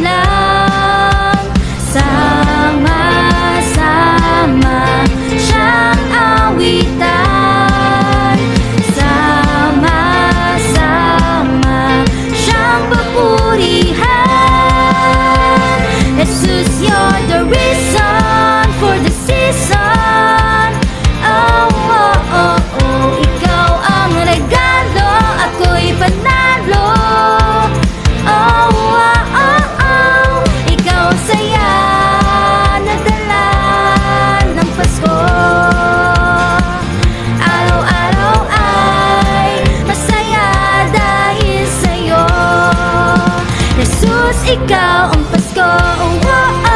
lang. Sama-sama siyang awitan, sama-sama siyang papurihan. Jesus, you're the reason for the season. Oh, oh, oh, oh. Ikaw ang regalo, ako'y panalo. Oh, oh, oh, oh. Ikaw ang saya na dala ng Pasko. Araw-araw ay masaya dahil sa'yo. Jesus, ikaw ang Pasko. Oh, oh,